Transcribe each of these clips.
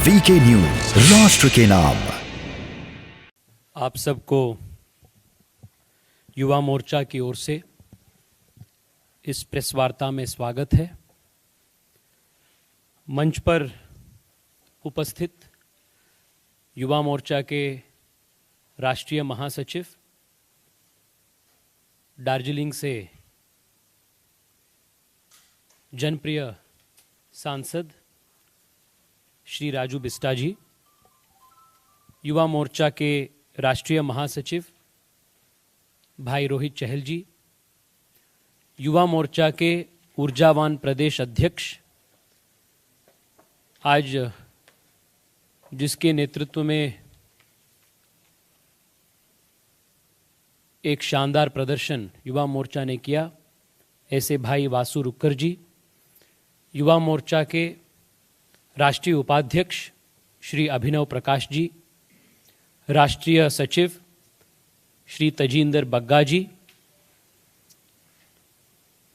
VK news, राष्ट्र के नाम। आप सबको युवा मोर्चा की ओर से इस प्रेस वार्ता में स्वागत है। मंच पर उपस्थित युवा मोर्चा के राष्ट्रीय महासचिव, दार्जिलिंग से जनप्रिय सांसद श्री राजू बिस्टा जी, युवा मोर्चा के राष्ट्रीय महासचिव भाई रोहित चहल जी, युवा मोर्चा के ऊर्जावान प्रदेश अध्यक्ष, आज जिसके नेतृत्व में एक शानदार प्रदर्शन युवा मोर्चा ने किया, ऐसे भाई वासु रुक्कर जी, युवा मोर्चा के राष्ट्रीय उपाध्यक्ष श्री अभिनव प्रकाश जी, राष्ट्रीय सचिव श्री तजिंदर बग्गा जी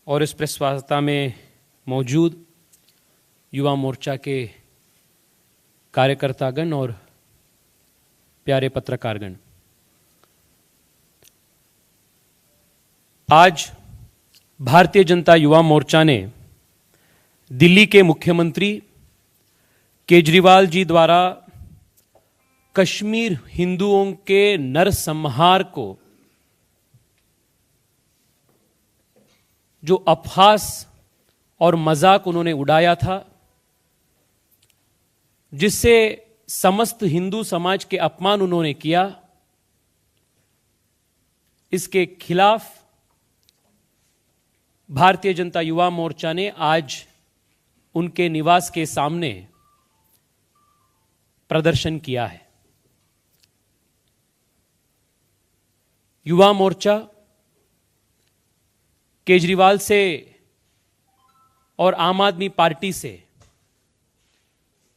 और इस प्रेस वार्ता में मौजूद युवा मोर्चा के कार्यकर्तागण और प्यारे पत्रकारगण। आज भारतीय जनता युवा मोर्चा ने दिल्ली के मुख्यमंत्री केजरीवाल जी द्वारा कश्मीर हिंदुओं के नरसंहार को जो अपहास और मजाक उन्होंने उड़ाया था, जिससे समस्त हिंदू समाज के अपमान उन्होंने किया, इसके खिलाफ भारतीय जनता युवा मोर्चा ने आज उनके निवास के सामने प्रदर्शन किया है। युवा मोर्चा केजरीवाल से और आम आदमी पार्टी से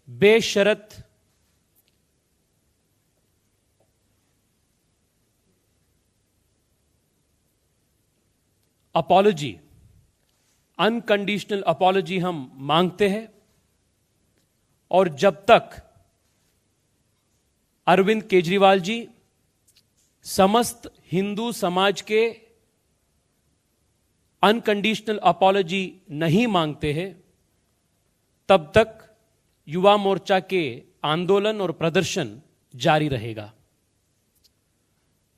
बेशर्त अपॉलॉजी, अनकंडीशनल अपॉलॉजी हम मांगते हैं। और जब तक अरविंद केजरीवाल जी समस्त हिंदू समाज के अनकंडीशनल अपॉलॉजी नहीं मांगते हैं, तब तक युवा मोर्चा के आंदोलन और प्रदर्शन जारी रहेगा।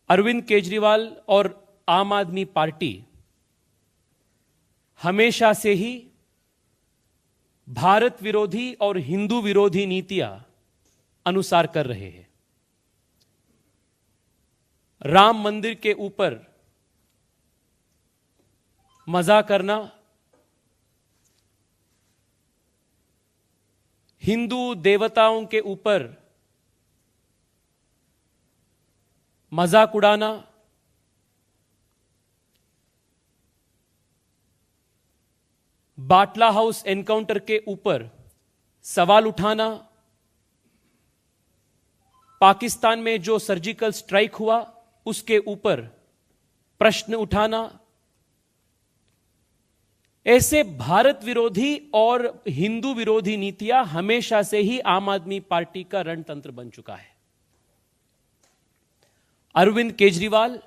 अरविंद केजरीवाल और आम आदमी पार्टी हमेशा से ही भारत विरोधी और हिंदू विरोधी नीतियां अनुसार कर रहे हैं। राम मंदिर के ऊपर मजा करना, हिंदू देवताओं के ऊपर मजाक उड़ाना, बाटला हाउस एनकाउंटर के ऊपर सवाल उठाना, पाकिस्तान में जो सर्जिकल स्ट्राइक हुआ उसके ऊपर प्रश्न उठाना, ऐसे भारत विरोधी और हिंदू विरोधी नीतियां हमेशा से ही आम आदमी पार्टी का रणतंत्र बन चुका है। Arvind Kejriwal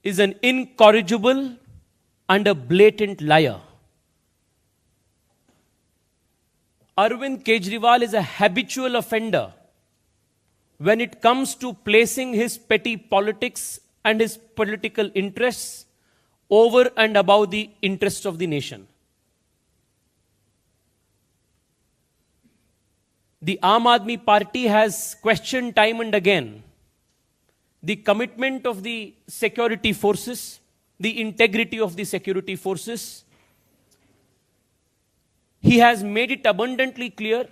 is an incorrigible and a blatant liar. Arvind Kejriwal is a habitual offender when it comes to placing his petty politics and his political interests over and above the interests of the nation. The Aam Aadmi Party has questioned time and again the commitment of the security forces, the integrity of the security forces. He has made it abundantly clear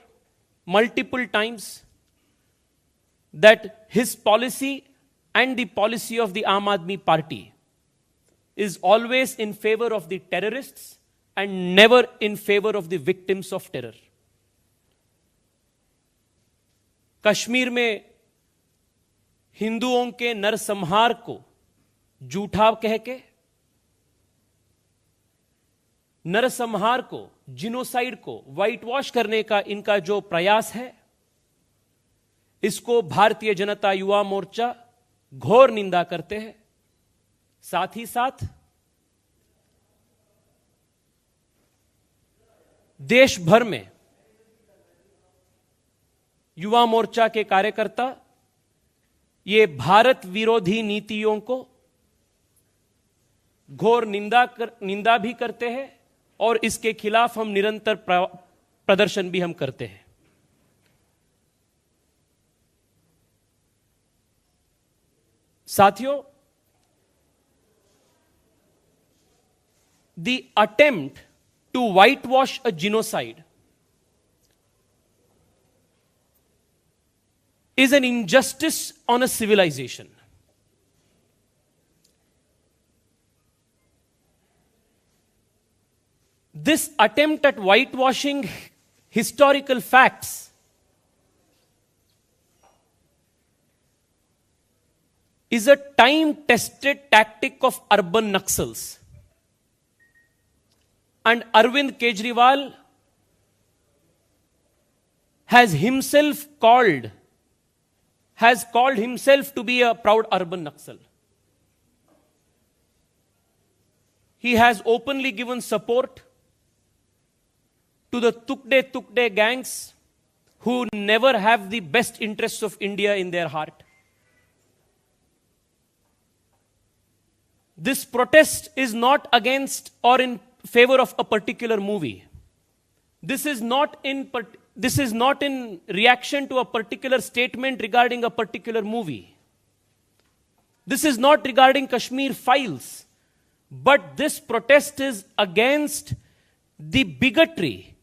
multiple times that his policy and the policy of the Aam Aadmi Party is always in favor of the terrorists and never in favor of the victims of terror. Kashmir में हिंदुओं के नरसंहार को झूठा कह के नरसंहार को, जिनोसाइड को व्हाइट वॉश करने का इनका जो प्रयास है, इसको भारतीय जनता युवा मोर्चा घोर निंदा करते हैं। साथ ही साथ देश भर में युवा मोर्चा के कार्यकर्ता ये भारत विरोधी नीतियों को घोर निंदा भी करते हैं और इसके खिलाफ हम निरंतर प्रदर्शन भी हम करते हैं। साथियों, the attempt to whitewash a genocide is an injustice on a civilization. This attempt at whitewashing historical facts is a time-tested tactic of urban Naxals. And Arvind Kejriwal has called himself to be a proud urban Naxal. He has openly given support to the Tukde gangs who never have the best interests of India in their heart. This protest is not against or in favor of a particular movie. This is not in reaction to a particular statement regarding a particular movie. This is not regarding Kashmir files. But this protest is against the bigotry,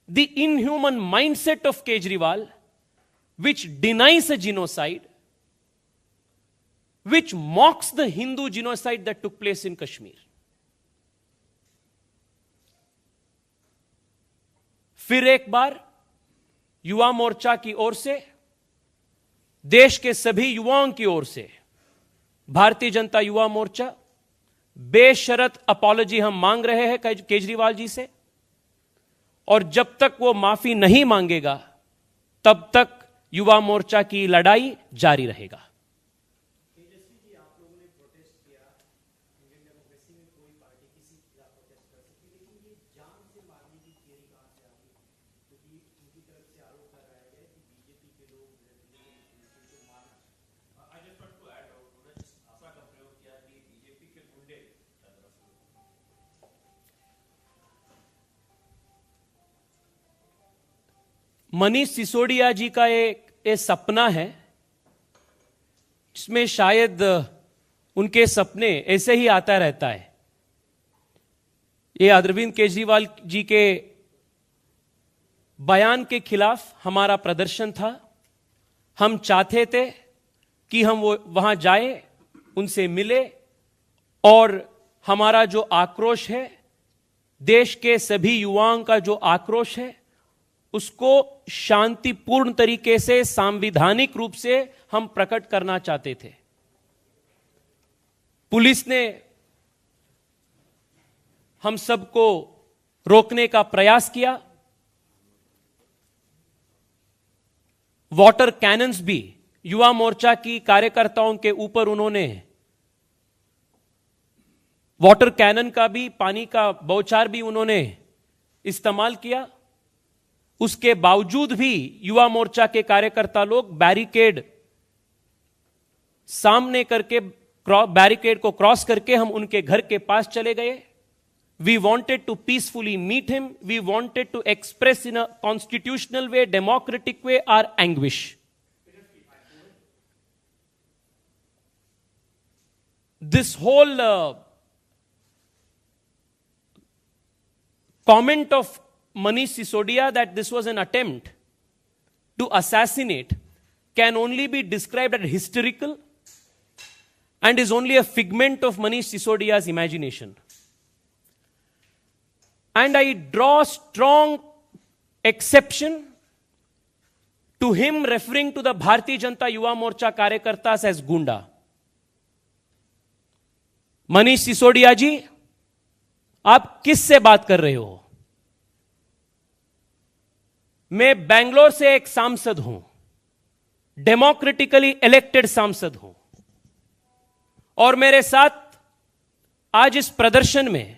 the inhuman mindset of Kejriwal, which denies a genocide, which mocks the Hindu genocide that took place in Kashmir. फिर एक बार युवा मोर्चा की ओर से, देश के सभी युवाओं की ओर से भारतीय जनता युवा मोर्चा बेशर्त अपॉलॉजी हम मांग रहे हैं केजरीवाल जी से, और जब तक वो माफी नहीं मांगेगा तब तक युवा मोर्चा की लड़ाई जारी रहेगा। मनीष सिसोदिया जी का एक सपना है, जिसमें शायद उनके सपने ऐसे ही आता रहता है। ये अरविंद केजरीवाल जी के बयान के खिलाफ हमारा प्रदर्शन था। हम चाहते थे कि हम वो वहां जाए, उनसे मिले और हमारा जो आक्रोश है, देश के सभी युवाओं का जो आक्रोश है, उसको शांतिपूर्ण तरीके से, संवैधानिक रूप से हम प्रकट करना चाहते थे। पुलिस ने हम सबको रोकने का प्रयास किया। वाटर कैनन्स भी युवा मोर्चा की कार्यकर्ताओं के ऊपर उन्होंने वाटर कैनन का भी, पानी का बौछार भी उन्होंने इस्तेमाल किया। उसके बावजूद भी युवा मोर्चा के कार्यकर्ता लोग बैरिकेड सामने करके, बैरिकेड को क्रॉस करके हम उनके घर के पास चले गए। We wanted to peacefully meet him, we wanted to express in a constitutional way, democratic way our anguish. This whole comment of Manish Sisodia that this was an attempt to assassinate can only be described as hysterical and is only a figment of Manish Sisodia's imagination. And I draw strong exception to him referring to the Bharatiya Janata Yuva Morcha Karyakartas as Gunda. Manish Sisodia ji, आप किससे बात कर रहे हो? मैं बेंगलोर से एक सांसद हूं, डेमोक्रेटिकली इलेक्टेड सांसद हूं, और मेरे साथ आज इस प्रदर्शन में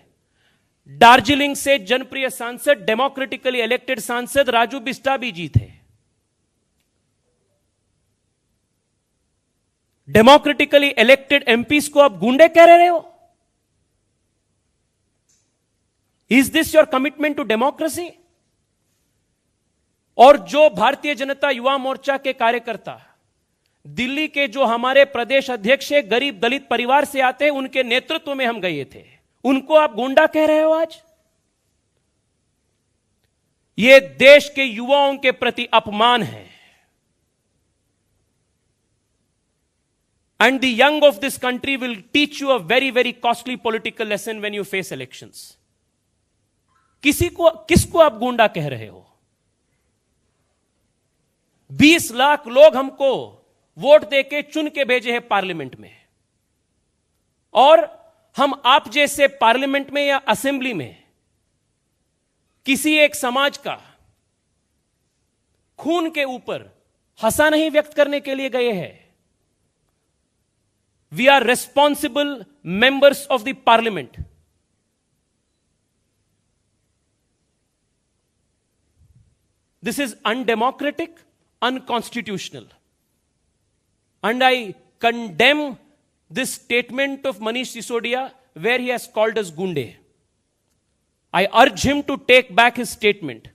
दार्जिलिंग से जनप्रिय सांसद, डेमोक्रेटिकली इलेक्टेड सांसद राजू बिस्टाबी जी थे। डेमोक्रेटिकली इलेक्टेड एमपीस को आप गुंडे कह रहे हो? Is this your commitment to democracy? और जो भारतीय जनता युवा मोर्चा के कार्यकर्ता दिल्ली के जो हमारे प्रदेश अध्यक्ष है, गरीब दलित परिवार से आते हैं, उनके नेतृत्व में हम गए थे, उनको आप गुंडा कह रहे हो आज? यह देश के युवाओं के प्रति अपमान है। And the young of this country will teach you a very, very costly political lesson when you face elections. किसको आप गुंडा कह रहे हो? 20 लाख लोग हमको वोट देके चुन के भेजे हैं पार्लियामेंट में, और हम आप जैसे पार्लियामेंट में या असेंबली में किसी एक समाज का खून के ऊपर हंसा नहीं व्यक्त करने के लिए गए हैं। We are responsible members of the parliament. This is undemocratic, unconstitutional. And I condemn this statement of Manish Sisodia where he has called us gunde. I urge him to take back his statement.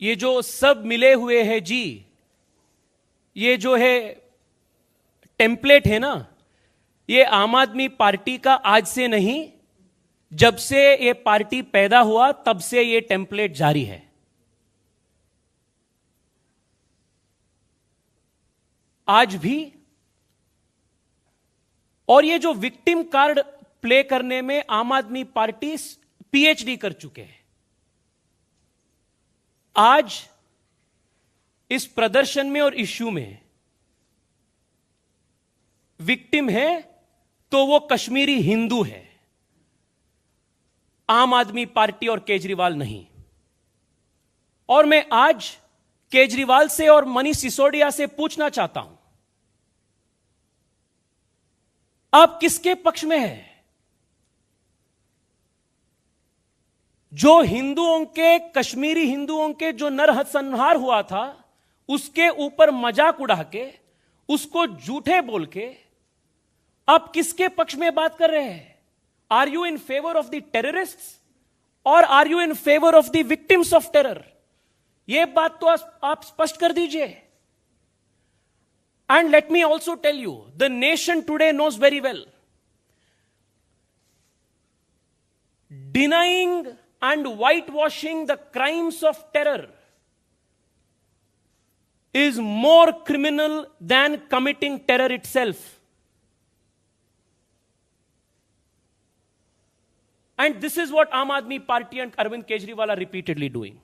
ये जो सब मिले हुए हैं जी, ये जो है template है ना, ये आम आदमी पार्टी का आज से नहीं, जब से ये पार्टी पैदा हुआ तब से ये टेम्पलेट जारी है। आज भी। और ये जो विक्टिम कार्ड प्ले करने में आम आदमी पार्टी पीएचडी कर चुके हैं। आज इस प्रदर्शन में और इश्यू में विक्टिम है तो वो कश्मीरी हिंदू है, आम आदमी पार्टी और केजरीवाल नहीं। और मैं आज केजरीवाल से और मनीष सिसोदिया से पूछना चाहता हूं, आप किसके पक्ष में हैं? जो हिंदुओं के, कश्मीरी हिंदुओं के जो नरसंहार हुआ था, उसके ऊपर मजाक उड़ा के, उसको झूठे बोल के आप किसके पक्ष में बात कर रहे हैं? Are you in favour of the terrorists और are you in favour of the victims of terror? यह बात तो आप स्पष्ट कर दीजिए। And let me also tell you, the nation today knows very well, denying and whitewashing the crimes of terror is more criminal than committing terror itself. And this is what Aam Aadmi Party and Arvind Kejriwal are repeatedly doing.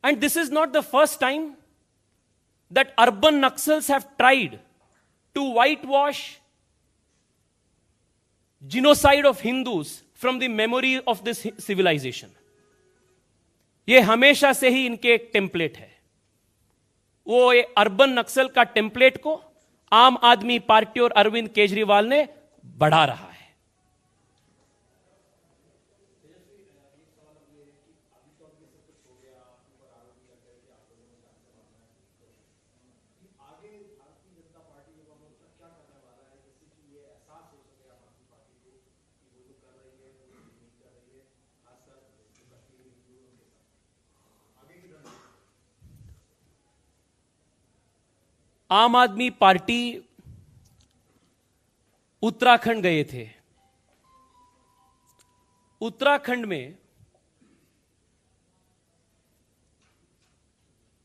And this is not the first time that urban Naxals have tried to whitewash genocide of Hindus from the memory of this civilization. ये हमेशा से ही इनके एक template है। वो ये urban नक्सल का template को आम आदमी पार्टी और अरविंद केजरीवाल ने बढ़ा रहा है। आम आदमी पार्टी उत्तराखंड गए थे। उत्तराखंड में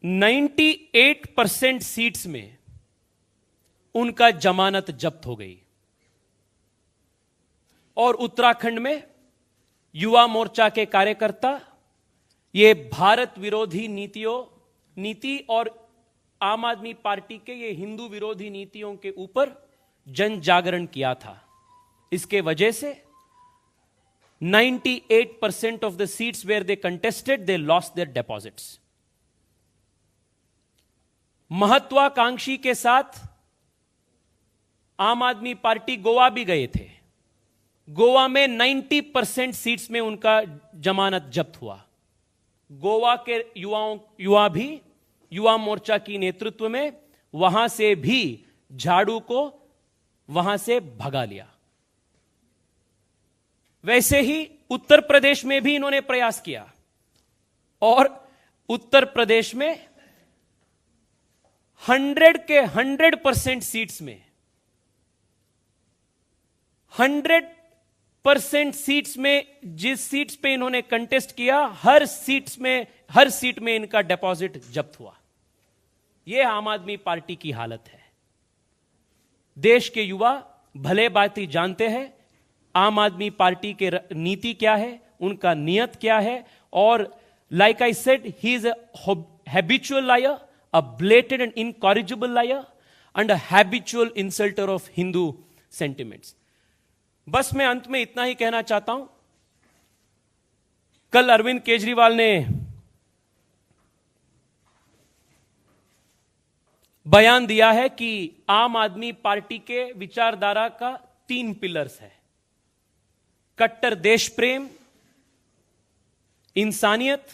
98% सीट्स में उनका जमानत जब्त हो गई और उत्तराखंड में युवा मोर्चा के कार्यकर्ता ये भारत विरोधी नीति और आम आदमी पार्टी के ये हिंदू विरोधी नीतियों के ऊपर जन जागरण किया था। इसके वजह से 98% of the seats where they contested, they lost their deposits. महत्वाकांक्षी के साथ आम आदमी पार्टी गोवा भी गए थे। गोवा में 90% सीट्स में उनका जमानत जब्त हुआ। गोवा के युवा मोर्चा की नेतृत्व में वहां से भी झाड़ू को वहां से भगा लिया। वैसे ही उत्तर प्रदेश में भी इन्होंने प्रयास किया और उत्तर प्रदेश में 100% सीट्स में 100% सीट्स में जिस सीट्स पे इन्होंने कंटेस्ट किया हर सीट में इनका डिपॉजिट जब्त हुआ। यह आम आदमी पार्टी की हालत है। देश के युवा भले भांति जानते हैं आम आदमी पार्टी के नीति क्या है, उनका नियत क्या है। और like I said, he is a habitual liar, a blatant and incorrigible liar and a habitual insulter of Hindu sentiments. बस मैं अंत में इतना ही कहना चाहता हूं, कल अरविंद केजरीवाल ने बयान दिया है कि आम आदमी पार्टी के विचारधारा का 3 पिलर्स है: कट्टर देश प्रेम, इंसानियत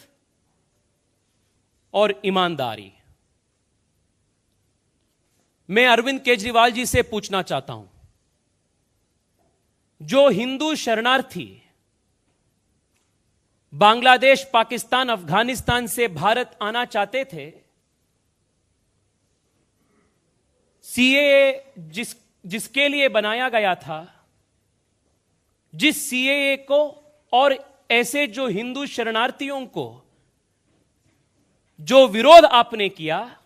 और ईमानदारी। मैं अरविंद केजरीवाल जी से पूछना चाहता हूं, जो हिंदू शरणार्थी बांग्लादेश, पाकिस्तान, अफगानिस्तान से भारत आना चाहते थे, सीएए जिसके लिए बनाया गया था, जिस सीएए को और ऐसे जो हिंदू शरणार्थियों को जो विरोध आपने किया,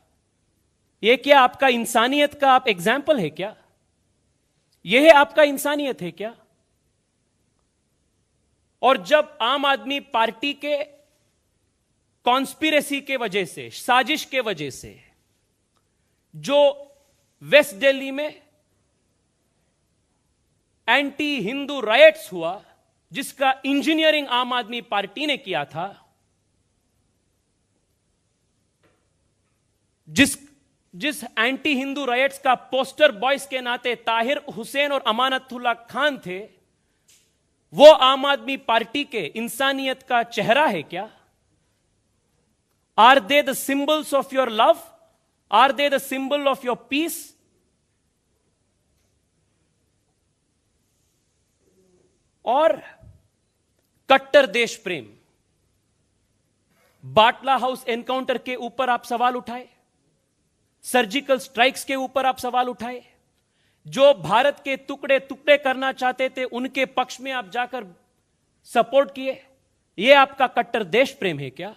यह क्या आपका इंसानियत का आप एग्जाम्पल है क्या? यह आपका इंसानियत है क्या? और जब आम आदमी पार्टी के कॉन्स्पिरेसी के वजह से, साजिश के वजह से जो वेस्ट दिल्ली में एंटी हिंदू राइट्स हुआ, जिसका इंजीनियरिंग आम आदमी पार्टी ने किया था, जिस एंटी हिंदू राइट्स का पोस्टर बॉयज के नाते ताहिर हुसैन और अमानतुल्लाह खान थे, वो आम आदमी पार्टी के इंसानियत का चेहरा है क्या? Are they the symbols of your love? Are they the symbol of your peace? और कट्टर देश प्रेम, बाटला हाउस एनकाउंटर के ऊपर आप सवाल उठाए, सर्जिकल स्ट्राइक्स के ऊपर आप सवाल उठाए, जो भारत के टुकड़े टुकड़े करना चाहते थे उनके पक्ष में आप जाकर सपोर्ट किए। यह आपका कट्टर देश प्रेम है क्या?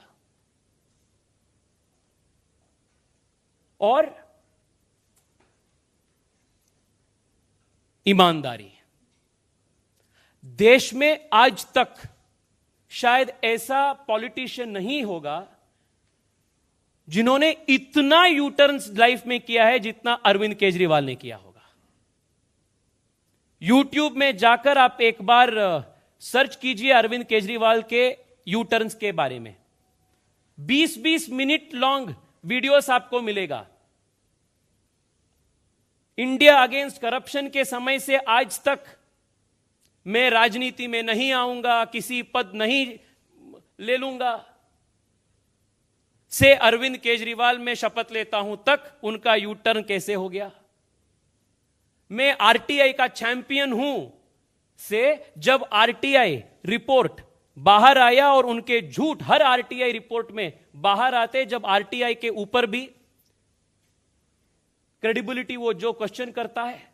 और ईमानदारी, देश में आज तक शायद ऐसा पॉलिटिशियन नहीं होगा जिन्होंने इतना यू टर्न्स लाइफ में किया है जितना अरविंद केजरीवाल ने किया होगा। यूट्यूब में जाकर आप एक बार सर्च कीजिए अरविंद केजरीवाल के यू टर्न्स के बारे में, 20-20 मिनट लॉन्ग वीडियोस आपको मिलेगा। इंडिया अगेंस्ट करप्शन के समय से आज तक मैं राजनीति में नहीं आऊंगा, किसी पद नहीं ले लूंगा, से अरविंद केजरीवाल में शपथ लेता हूं तक उनका यू टर्न कैसे हो गया। मैं आरटीआई का चैंपियन हूं से जब आरटीआई रिपोर्ट बाहर आया और उनके झूठ हर आरटीआई रिपोर्ट में बाहर आते, जब आरटीआई के ऊपर भी क्रेडिबिलिटी वो जो क्वेश्चन करता है,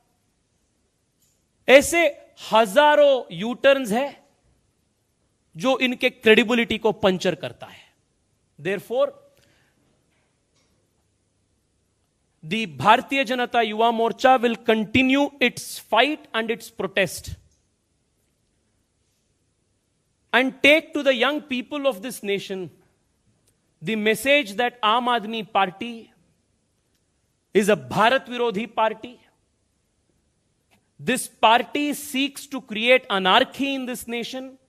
ऐसे हजारों यू टर्न्स है जो इनके क्रेडिबिलिटी को पंचर करता है. Therefore the Bharatiya Janata Yuva Morcha will continue its fight and its protest and take to the young people of this nation the message that Aam Aadmi Party is a Bharat Virodhi party. This party seeks to create anarchy in this nation.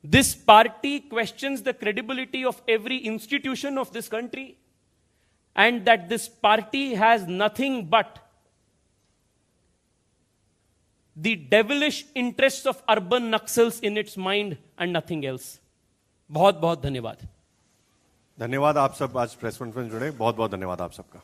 This party questions the credibility of every institution of this country. And that this party has nothing but the devilish interests of urban Naxals in its mind and nothing else. बहुत बहुत धन्यवाद. धन्यवाद आप सब आज press conference जुड़े. बहुत बहुत धन्यवाद आप सबका.